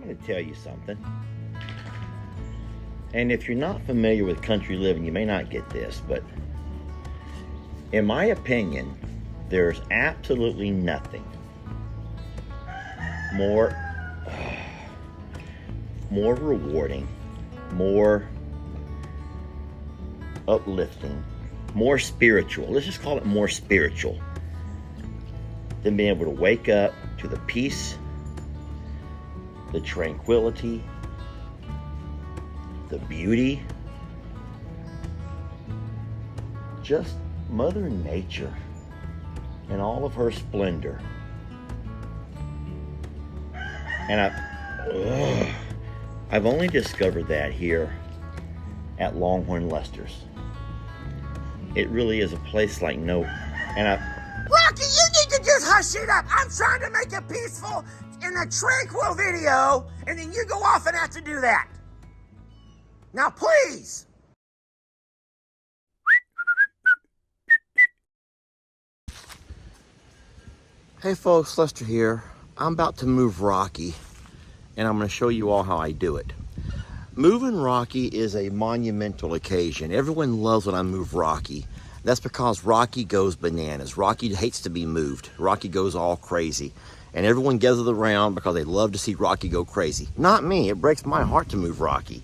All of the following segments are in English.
going to tell you something. And if you're not familiar with country living, you may not get this, but in my opinion, there's absolutely nothing more rewarding, more uplifting, more spiritual. Let's just call it more spiritual than being able to wake up to the peace, the tranquility, the beauty, just Mother Nature in all of her splendor. And I've only discovered that here at Longhorn Lester's. It really is a place like no. And Rocky, you need to just hush it up. I'm trying to make a peaceful and a tranquil video, and then you go off and have to do that. Now, please. Hey folks, Lester here. I'm about to move Rocky, and I'm going to show you all how I do it. Moving Rocky is a monumental occasion. Everyone loves when I move Rocky. That's because Rocky goes bananas. Rocky hates to be moved. Rocky goes all crazy. And everyone gathers around because they love to see Rocky go crazy. Not me. It breaks my heart to move Rocky.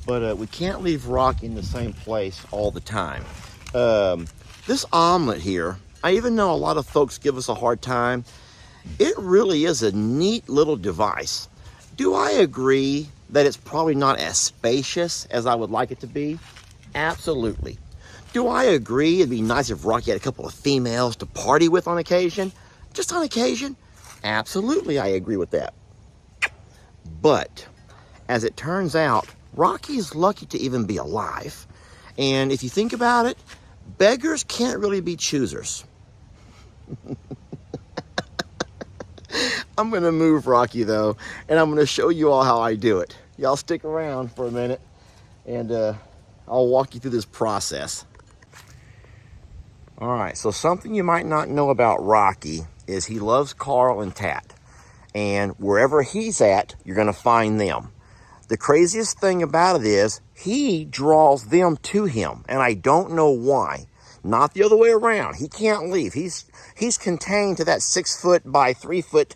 But we can't leave Rocky in the same place all the time. This omelet here, I even know a lot of folks give us a hard time. It really is a neat little device. Do I agree that it's probably not as spacious as I would like it to be? Absolutely. Do I agree it'd be nice if Rocky had a couple of females to party with on occasion? Just on occasion? Absolutely, I agree with that. But, as it turns out, Rocky's lucky to even be alive. And if you think about it, beggars can't really be choosers. I'm going to move Rocky, though, and I'm going to show you all how I do it. Y'all stick around for a minute, and I'll walk you through this process. All right, so something you might not know about Rocky is he loves Carl and Tat. And wherever he's at, you're going to find them. The craziest thing about it is he draws them to him, and I don't know why. Not the other way around. He can't leave. He's contained to that 6 foot by 3 foot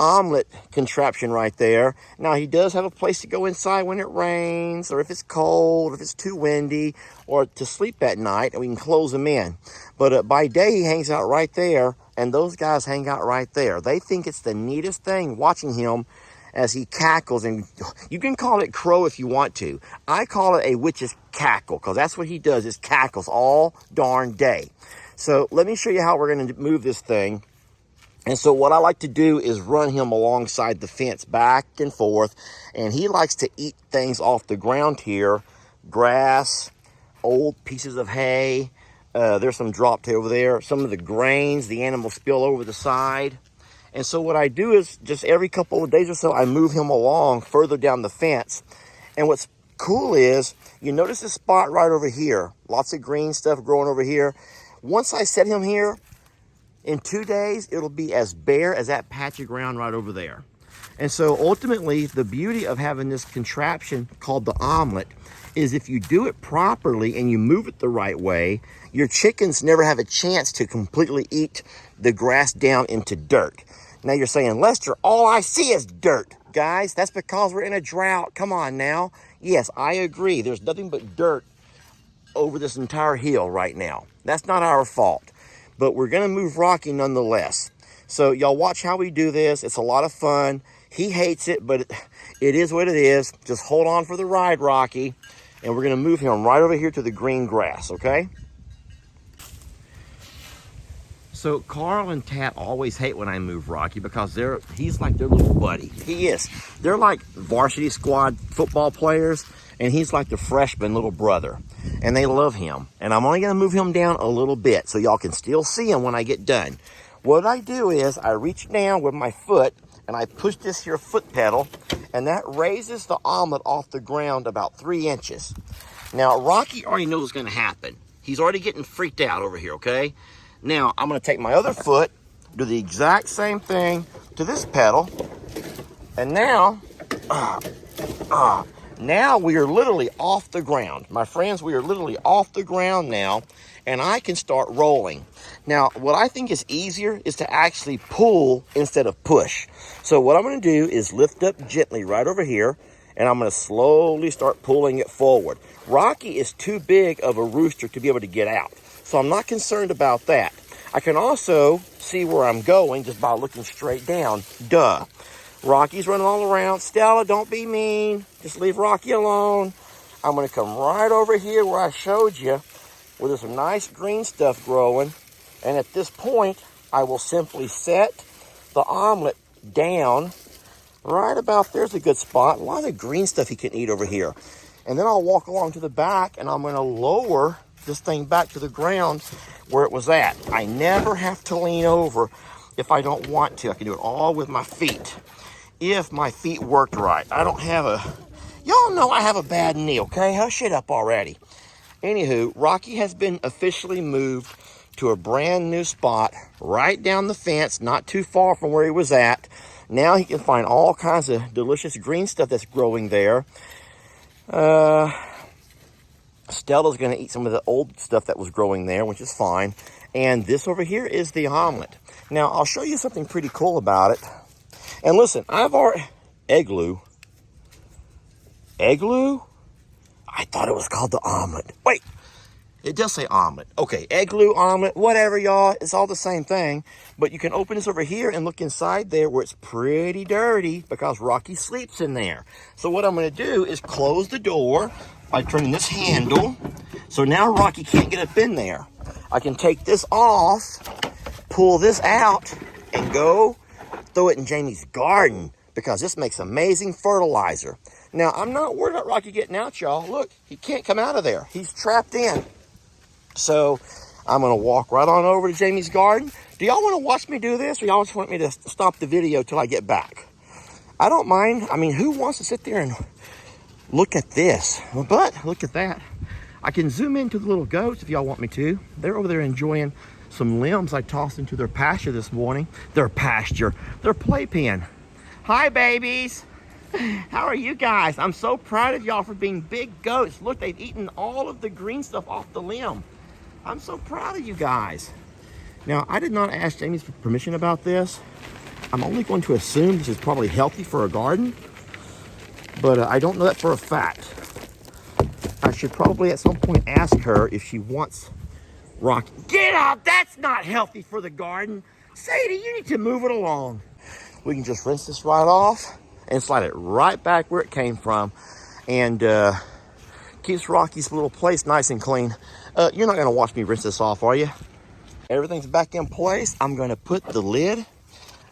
omelet contraption right there. Now, he does have a place to go inside when it rains, or if it's cold, if it's too windy, or to sleep at night, and we can close him in. But by day, he hangs out right there, and those guys hang out right there. They think it's the neatest thing watching him as he cackles, and you can call it crow if you want to. I call it a witch's cackle, because that's what he does, is cackles all darn day. So let me show you how we're going to move this thing. And so what I like to do is run him alongside the fence back and forth, and he likes to eat things off the ground here. Grass, old pieces of hay, there's some dropped over there. Some of the grains, the animals spill over the side. And so what I do is just every couple of days or so, I move him along further down the fence. And what's cool is, you notice this spot right over here. Lots of green stuff growing over here. Once I set him here, in 2 days, it'll be as bare as that patch of ground right over there. And so ultimately, the beauty of having this contraption called the omelet is if you do it properly and you move it the right way, your chickens never have a chance to completely eat the grass down into dirt. Now you're saying, Lester, all I see is dirt. Guys, that's because we're in a drought. Come on now. Yes, I agree. There's nothing but dirt over this entire hill right now. That's not our fault. But we're going to move Rocky nonetheless. So y'all watch how we do this. It's a lot of fun. He hates it, but it is what it is. Just hold on for the ride, Rocky. And we're going to move him right over here to the green grass, okay? So Carl and Tat always hate when I move Rocky because he's like their little buddy. He is. They're like varsity squad football players, and he's like the freshman little brother. And they love him. And I'm only going to move him down a little bit so y'all can still see him when I get done. What I do is I reach down with my foot and I push this here foot pedal, and that raises the omelet off the ground about 3 inches. Now, Rocky already knows what's going to happen. He's already getting freaked out over here, okay? Now, I'm going to take my other foot, do the exact same thing to this pedal, And now, now we are literally off the ground. My friends, we are literally off the ground now, and I can start rolling. Now, what I think is easier is to actually pull instead of push. So what I'm gonna do is lift up gently right over here, and I'm gonna slowly start pulling it forward. Rocky is too big of a rooster to be able to get out, so I'm not concerned about that. I can also see where I'm going just by looking straight down. Duh. Rocky's running all around. Stella, don't be mean. Just leave Rocky alone. I'm going to come right over here where I showed you, where there's some nice green stuff growing. And at this point, I will simply set the omelet down right about there's a good spot. A lot of green stuff he can eat over here. And then I'll walk along to the back, and I'm going to lower this thing back to the ground where it was at. I never have to lean over if I don't want to. I can do it all with my feet. If my feet worked right. I don't have a... Y'all know I have a bad knee, okay? Hush it up already. Anywho, Rocky has been officially moved to a brand new spot right down the fence, not too far from where he was at. Now he can find all kinds of delicious green stuff that's growing there. Stella's going to eat some of the old stuff that was growing there, which is fine. And this over here is the omelet. Now, I'll show you something pretty cool about it. And listen, I've already... Egg glue? Egg glue? I thought it was called the omelet. Wait, it does say omelet. Okay, egg glue, omelet, whatever, y'all. It's all the same thing. But you can open this over here and look inside there where it's pretty dirty because Rocky sleeps in there. So what I'm going to do is close the door by turning this handle. So now Rocky can't get up in there. I can take this off, pull this out, and go throw it in Jamie's garden because this makes amazing fertilizer. Now, I'm not worried about Rocky getting out, y'all. Look, he can't come out of there. He's trapped in. So I'm going to walk right on over to Jamie's garden. Do y'all want to watch me do this, or y'all just want me to stop the video till I get back? I don't mind. I mean, who wants to sit there and look at this? But look at that. I can zoom into the little goats if y'all want me to. They're over there enjoying some limbs I tossed into their pasture this morning. Their playpen. Hi, babies. How are you guys? I'm so proud of y'all for being big goats. Look, they've eaten all of the green stuff off the limb. I'm so proud of you guys. Now, I did not ask Jamie's permission about this. I'm only going to assume this is probably healthy for a garden, but I don't know that for a fact. I should probably at some point ask her if she wants Rocky. Get out! That's not healthy for the garden. Sadie, you need to move it along. We can just rinse this right off and slide it right back where it came from, and keeps Rocky's little place nice and clean. You're not going to watch me rinse this off, are you? Everything's back in place. I'm going to put the lid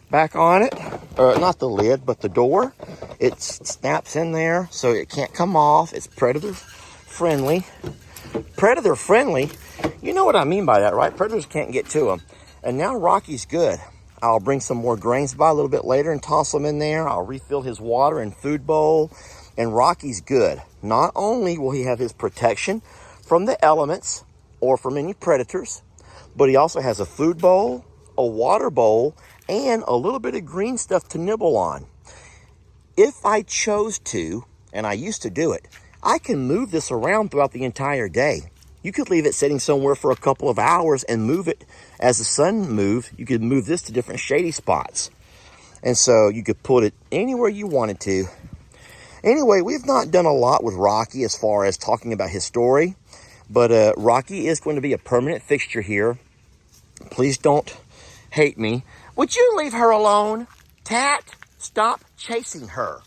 back on it. Not the lid, but the door. It snaps in there so it can't come off. It's predator friendly. Predator friendly? You know what I mean by that, right? Predators can't get to them. And now Rocky's good. I'll bring some more grains by a little bit later and toss them in there. I'll refill his water and food bowl. And Rocky's good. Not only will he have his protection from the elements or from any predators, but he also has a food bowl, a water bowl, and a little bit of green stuff to nibble on. If I chose to, and I used to do it, I can move this around throughout the entire day. You could leave it sitting somewhere for a couple of hours and move it as the sun moves. You could move this to different shady spots. And so you could put it anywhere you wanted to. Anyway, we've not done a lot with Rocky as far as talking about his story, but Rocky is going to be a permanent fixture here. Please don't hate me. Would you leave her alone? Tat, stop chasing her.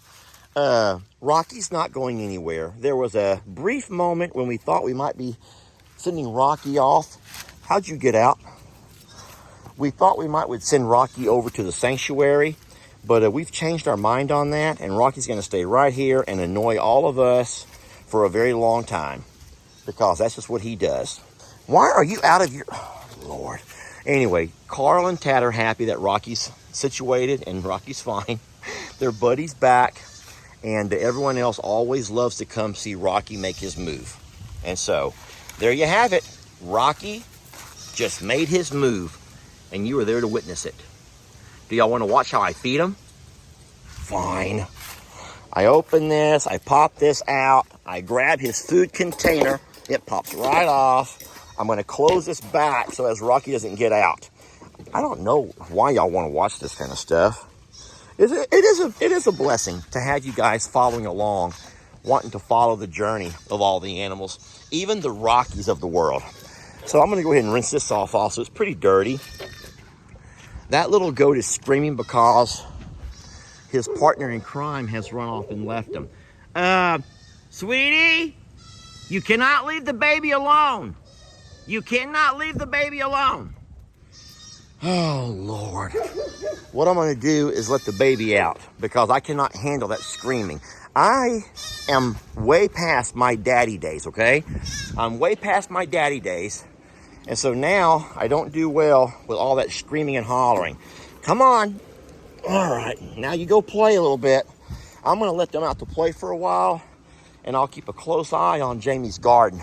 Rocky's not going anywhere. There was a brief moment when we thought we might be sending Rocky off. How'd you get out? We thought we would send Rocky over to the sanctuary, but we've changed our mind on that, and Rocky's going to stay right here and annoy all of us for a very long time, because that's just what he does. Why are you out of your... Oh, Lord. Anyway, Carl and Tat are happy that Rocky's situated and Rocky's fine. Their buddy's back, and everyone else always loves to come see Rocky make his move. And so, there you have it. Rocky just made his move, and you were there to witness it. Do y'all want to watch how I feed him? fine. I open this, I pop this out, I grab his food container, it pops right off. I'm gonna close this back so as Rocky doesn't get out. I don't know why y'all wanna watch this kind of stuff. It is a blessing to have you guys following along, wanting to follow the journey of all the animals, even the Rockies of the world. So I'm gonna go ahead and rinse this off also. It's pretty dirty. That little goat is screaming because his partner in crime has run off and left him. Sweetie, you cannot leave the baby alone. You cannot leave the baby alone. Oh, Lord. What I'm gonna do is let the baby out because I cannot handle that screaming. I am way past my daddy days, okay? I'm way past my daddy days. And so now I don't do well with all that screaming and hollering. Come on. All right, now you go play a little bit. I'm gonna let them out to play for a while, and I'll keep a close eye on Jamie's garden,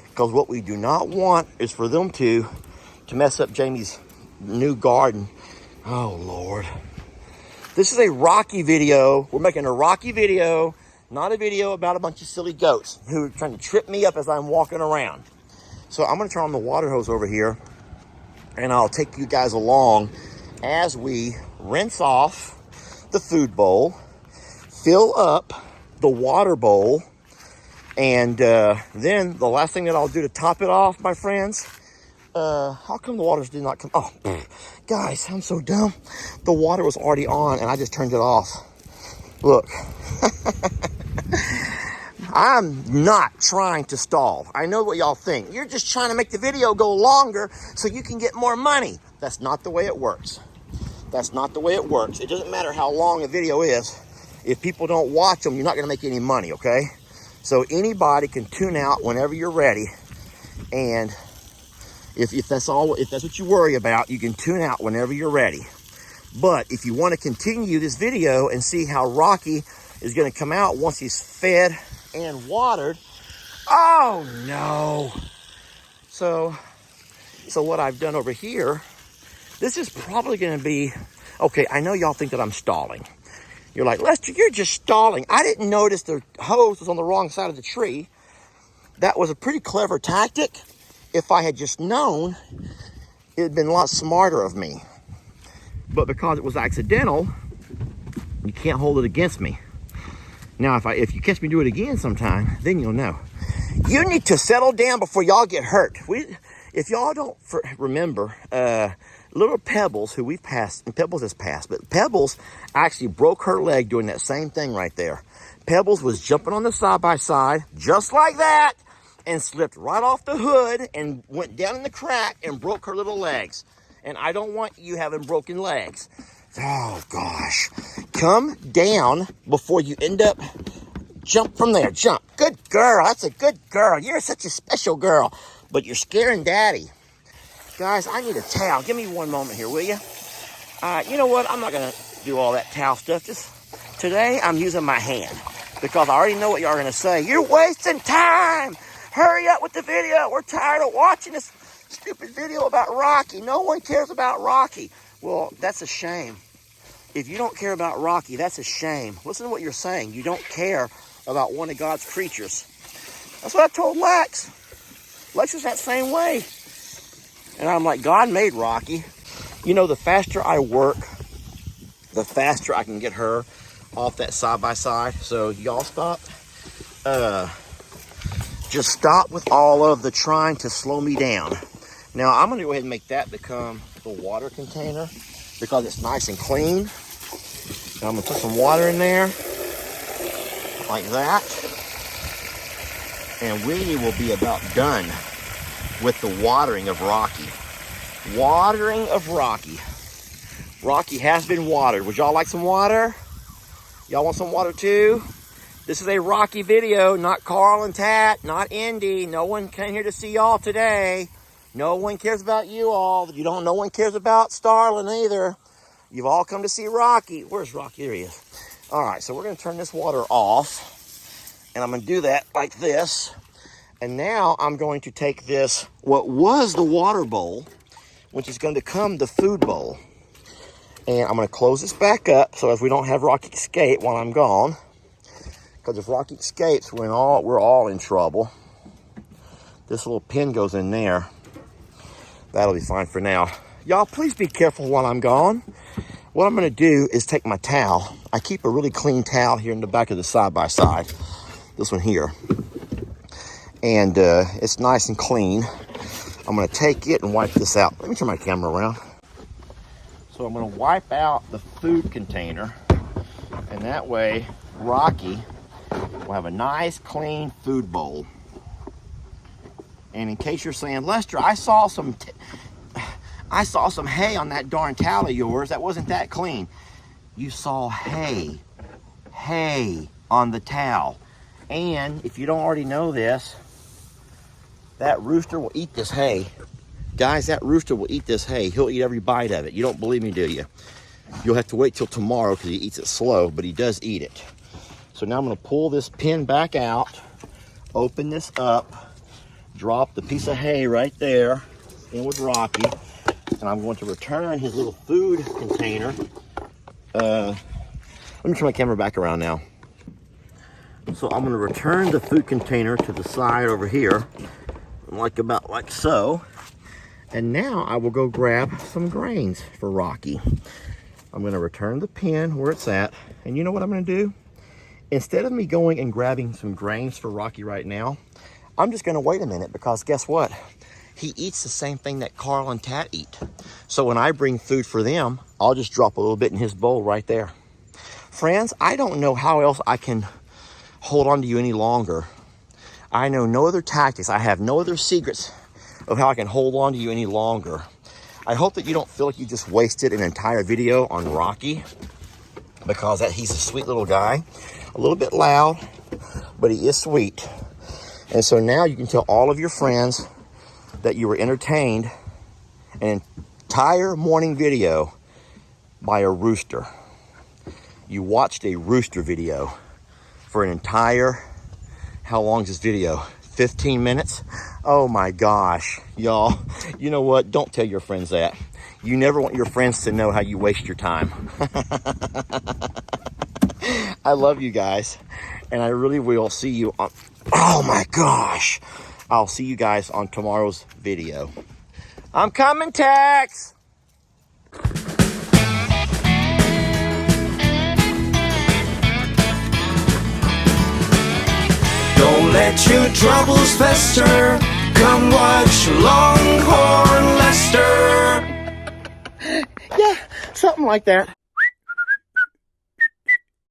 because what we do not want is for them to mess up Jamie's new garden. Oh, Lord. This is a Rocky video. We're making a Rocky video, not a video about a bunch of silly goats who are trying to trip me up as I'm walking around. So I'm gonna turn on the water hose over here, and I'll take you guys along as we rinse off the food bowl, fill up the water bowl, and then the last thing that I'll do to top it off, my friends, how come the waters did not come? Oh, guys, I'm so dumb. The water was already on and I just turned it off. Look. I'm not trying to stall. I know what y'all think. You're just trying to make the video go longer so you can get more money. That's not the way it works. That's not the way it works. It doesn't matter how long a video is. If people don't watch them, you're not gonna make any money, okay? So anybody can tune out whenever you're ready. And if that's what you worry about, you can tune out whenever you're ready. But if you want to continue this video and see how Rocky is gonna come out once he's fed and watered, oh no. So what I've done over here, this is probably gonna be, okay, I know y'all think that I'm stalling. You're like, Lester, you're just stalling. I didn't notice the hose was on the wrong side of the tree. That was a pretty clever tactic. If I had just known, it'd been a lot smarter of me. But because it was accidental, you can't hold it against me. Now, if you catch me do it again sometime, then you'll know. You need to settle down before y'all get hurt. If y'all don't remember, little Pebbles, who we've passed, and Pebbles has passed, but Pebbles actually broke her leg doing that same thing right there. Pebbles was jumping on the side-by-side, just like that, and slipped right off the hood and went down in the crack and broke her little legs. And I don't want you having broken legs. Oh, gosh. Come down before you end up, jump from there, jump. Good girl, that's a good girl. You're such a special girl, but you're scaring Daddy. Guys, I need a towel. Give me one moment here, will you? You know what? I'm not going to do all that towel stuff. Just today, I'm using my hand because I already know what y'all are going to say. You're wasting time. Hurry up with the video. We're tired of watching this stupid video about Rocky. No one cares about Rocky. Well, that's a shame. If you don't care about Rocky, that's a shame. Listen to what you're saying. You don't care about one of God's creatures. That's what I told Lex. Lex is that same way. And I'm like, God made Rocky. You know, the faster I work, the faster I can get her off that side-by-side. So y'all stop. Just stop with all of the trying to slow me down. Now, I'm going to go ahead and make that become the water container because it's nice and clean. And I'm going to put some water in there like that. And we will be about done with the watering of Rocky. Watering of Rocky. Rocky has been watered. Would y'all like some water? Y'all want some water too? This is a Rocky video, not Carl and Tat, not Indy. No one came here to see y'all today. No one cares about you all. No one cares about Starlin either. You've all come to see Rocky. Where's Rocky? There he is. All right, so we're going to turn this water off. And I'm going to do that like this. And now I'm going to take this, what was the water bowl, which is going to become the food bowl. And I'm gonna close this back up so as we don't have Rocky escape while I'm gone. Because if Rocky escapes, we're all in trouble. This little pin goes in there. That'll be fine for now. Y'all, please be careful while I'm gone. What I'm gonna do is take my towel. I keep a really clean towel here in the back of the side-by-side. This one here. And it's nice and clean. I'm gonna take it and wipe this out. Let me turn my camera around. So I'm gonna wipe out the food container. And that way, Rocky will have a nice clean food bowl. And in case you're saying, Lester, I saw some hay on that darn towel of yours. That wasn't that clean. You saw hay on the towel. And if you don't already know this, that rooster will eat this hay. Guys, that rooster will eat this hay. He'll eat every bite of it. You don't believe me, do you? You'll have to wait till tomorrow because he eats it slow, but he does eat it. So now I'm gonna pull this pin back out, open this up, drop the piece of hay right there in with Rocky, and I'm going to return his little food container. Let me turn my camera back around now. So I'm gonna return the food container to the side over here, about like so. And now I will go grab some grains for Rocky. I'm gonna return the pin where it's at. And you know what I'm gonna do? Instead of me going and grabbing some grains for Rocky right now, I'm just gonna wait a minute because guess what? He eats the same thing that Carl and Tat eat. So when I bring food for them, I'll just drop a little bit in his bowl right there. Friends, I don't know how else I can hold on to you any longer. I know no other tactics. I have no other secrets of how I can hold on to you any longer. I hope that you don't feel like you just wasted an entire video on Rocky because he's a sweet little guy. A little bit loud, but he is sweet. And so now you can tell all of your friends that you were entertained an entire morning video by a rooster. You watched a rooster video for an entire, how long is this video? 15 minutes? Oh my gosh, y'all. You know what? Don't tell your friends that. You never want your friends to know how you waste your time. I love you guys, and I really will see you on, oh my gosh. I'll see you guys on tomorrow's video. I'm coming, Tex! Don't let your troubles fester. Come watch Longhorn Lester. Yeah, something like that.